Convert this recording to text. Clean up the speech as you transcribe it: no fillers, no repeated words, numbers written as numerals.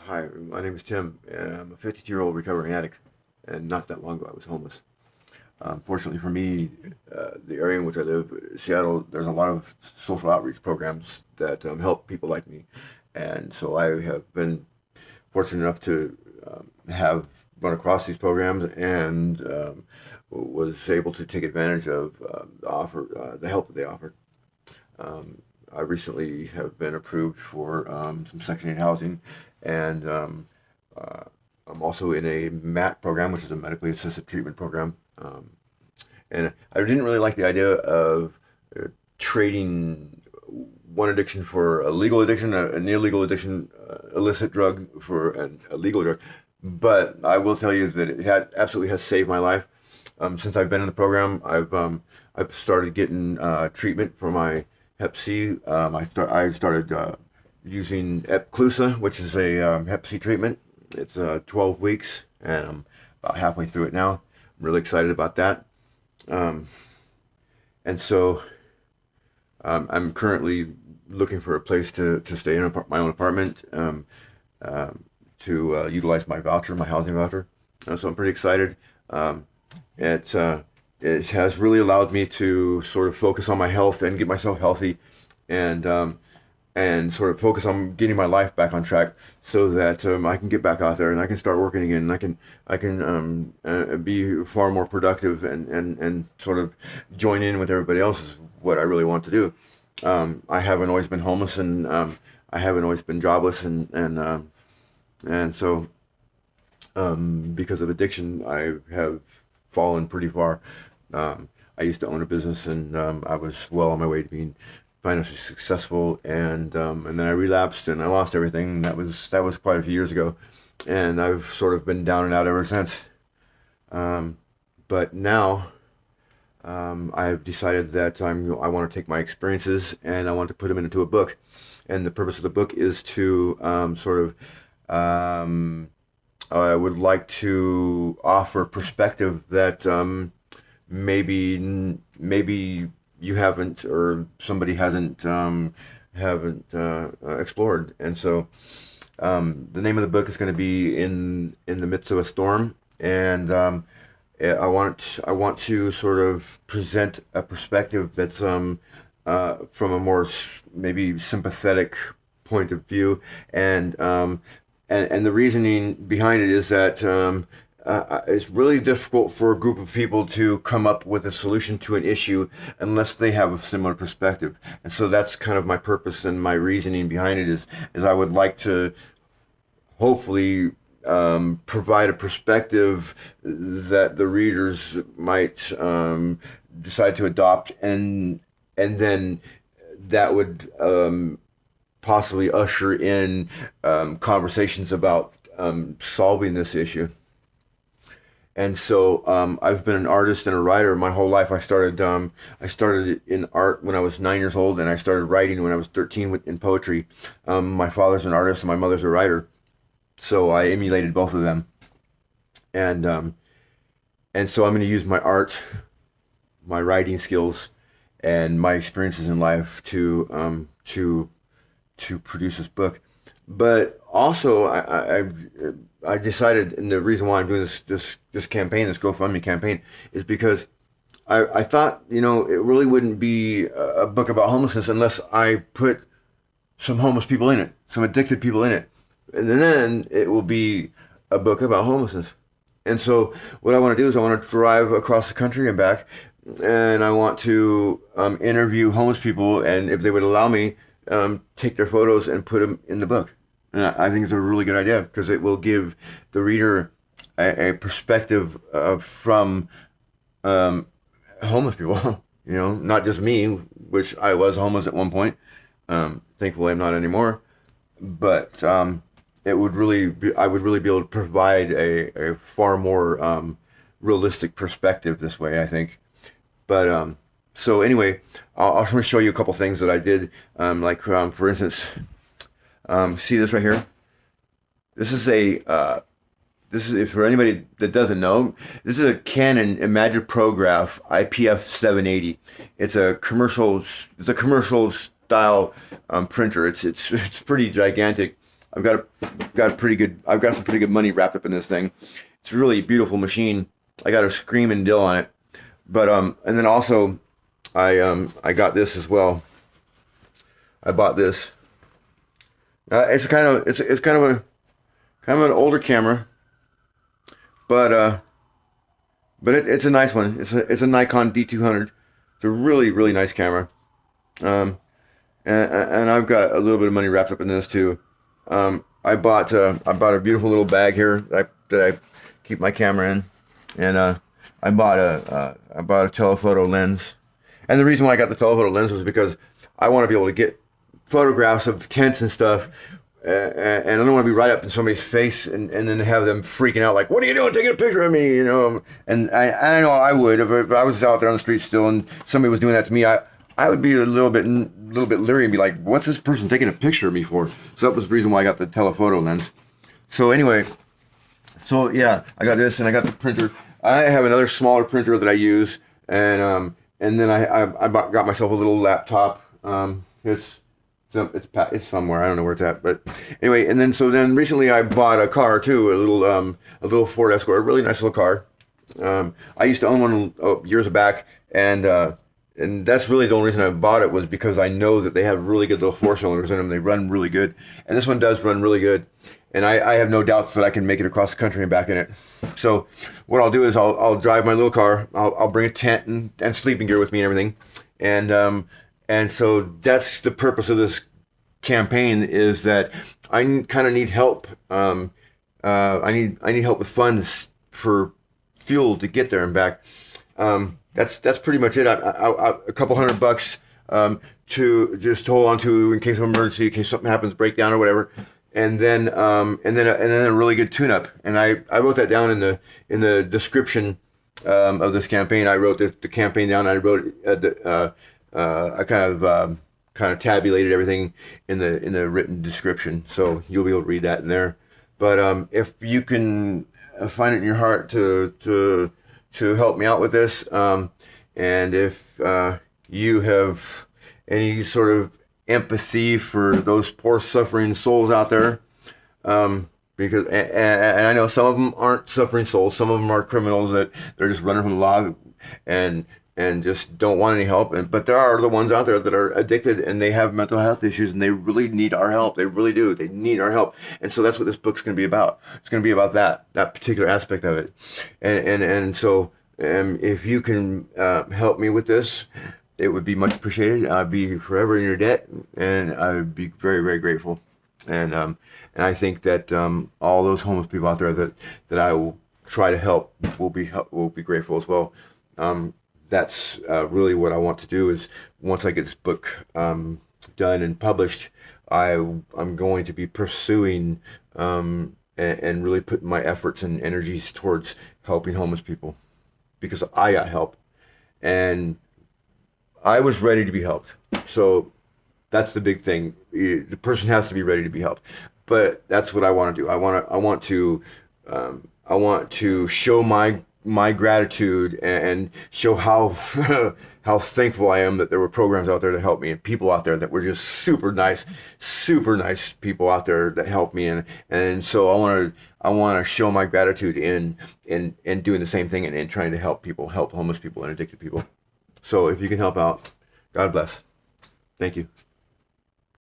Hi, my name is Tim, and I'm a 52-year-old recovering addict. And not that long ago, I was homeless. Fortunately for me, the area in which I live, Seattle, there's a lot of social outreach programs that help people like me. And so I have been fortunate enough to have run across these programs and was able to take advantage of the help that they offered. I recently have been approved for some Section 8 housing, and uh, I'm also in a MAT program, which is a medically assisted treatment program. And I didn't really like the idea of trading one addiction for a legal addiction, an illegal addiction, illicit drug for an illegal drug. But I will tell you that it had absolutely has saved my life. Since I've been in the program, I've started getting treatment for my Hep C. I started using Epclusa, which is a Hep C treatment. It's 12 weeks, and I'm about halfway through it now. I'm really excited about that. Um, and so I'm currently looking for a place to stay in my own apartment um, to utilize my voucher, my housing voucher. So I'm pretty excited. Um, it, uh, it has really allowed me to sort of focus on my health and get myself healthy and and sort of focus on getting my life back on track so that I can get back out there and I can start working again and I can be far more productive and sort of join in with everybody else is what I really want to do. I haven't always been homeless and I haven't always been jobless and so because of addiction I have fallen pretty far. I used to own a business and I was well on my way to being financially successful and then I relapsed and I lost everything. That was quite a few years ago, and I've sort of been down and out ever since. Um, but now I've decided that I want to take my experiences and I want to put them into a book. And the purpose of the book is to um, I would like to offer perspective that maybe you haven't or somebody haven't explored. And so the name of the book is going to be in the midst of a storm, and I want to sort of present a perspective that's from a more maybe sympathetic point of view, and and the reasoning behind it is that it's really difficult for a group of people to come up with a solution to an issue unless they have a similar perspective. And so that's kind of my purpose and my reasoning behind it is I would like to hopefully provide a perspective that the readers might decide to adopt, and then that would possibly usher in conversations about solving this issue. And so I've been an artist and a writer my whole life. I started in art when I was 9 years old, and I started writing when I was 13 in poetry. My father's an artist and my mother's a writer, so I emulated both of them. And and so I'm going to use my art, my writing skills, and my experiences in life to produce this book. But also, I decided, and the reason why I'm doing this campaign, this GoFundMe campaign, is because I thought, it really wouldn't be a book about homelessness unless I put some homeless people in it, some addicted people in it, and then it will be a book about homelessness. And so, what I want to do is I want to drive across the country and back, and I want to interview homeless people, and if they would allow me, take their photos and put them in the book. And I think it's a really good idea because it will give the reader a perspective from um, homeless people. Not just me, which I was homeless at one point. Thankfully, I'm not anymore. But I would really be able to provide a far more realistic perspective this way, I think. But so anyway, I'll try to show you a couple things that I did. For instance, see this right here. This is this is for anybody that doesn't know. This is a Canon Imagiprograph IPF 780. It's a commercial style printer. It's pretty gigantic. I've got some pretty good money wrapped up in this thing. It's a really beautiful machine. I got a Screamin' Dill on it, but and then also I got this as well. I bought this. It's kind of an older camera, but it's a nice one. It's a Nikon D200. It's a really nice camera. And I've got a little bit of money wrapped up in this too. I bought a beautiful little bag here that I keep my camera in, and I bought a telephoto lens. And the reason why I got the telephoto lens was because I want to be able to get photographs of tents and stuff, and I don't want to be right up in somebody's face and then have them freaking out like, "What are you doing, taking a picture of me?" You know. And I know I would if I was out there on the street still and somebody was doing that to me. I would be a little bit leery and be like, "What's this person taking a picture of me for?" So that was the reason why I got the telephoto lens. So anyway, so yeah, I got this and I got the printer. I have another smaller printer that I use, and then got myself a little laptop. It's somewhere. I don't know where it's at, but anyway. And then recently I bought a car too, a little Ford Escort, a really nice little car. I used to own one years back, and that's really the only reason I bought it was because I know that they have really good little 4-cylinders in them. They run really good, and this one does run really good. And I have no doubts that I can make it across the country and back in it. So what I'll do is I'll drive my little car. I'll bring a tent and sleeping gear with me and everything, and so that's the purpose of this campaign, is that I kind of need help. I need help with funds for fuel to get there and back. That's pretty much it. A couple $100 to just hold on to in case of emergency, in case something happens, breakdown or whatever. And then a really good tune-up. And I wrote that down in the description of this campaign. I wrote the campaign down. I wrote I kind of tabulated everything in the written description, so you'll be able to read that in there. But if you can find it in your heart to help me out with this, and if you have any sort of empathy for those poor suffering souls out there, because and I know some of them aren't suffering souls, some of them are criminals that they're just running from the law and just don't want any help. But there are the ones out there that are addicted and they have mental health issues and they really need our help. They really do. They need our help. And so that's what this book's going to be about. It's going to be about that particular aspect of it. And so if you can help me with this, it would be much appreciated. I'd be forever in your debt, and I would be very, very grateful. And I think that all those homeless people out there that I will try to help will be grateful as well. That's really what I want to do. Is once I get this book done and published, I'm going to be pursuing and really putting my efforts and energies towards helping homeless people, because I got help and I was ready to be helped. So that's the big thing. The person has to be ready to be helped. But that's what I want to do. I want to show my gratitude and show how how thankful I am that there were programs out there to help me and people out there that were just super nice people out there that helped me, and so I want to show my gratitude in doing the same thing and in trying to help homeless people and addicted people. So if you can help out, God bless. Thank you.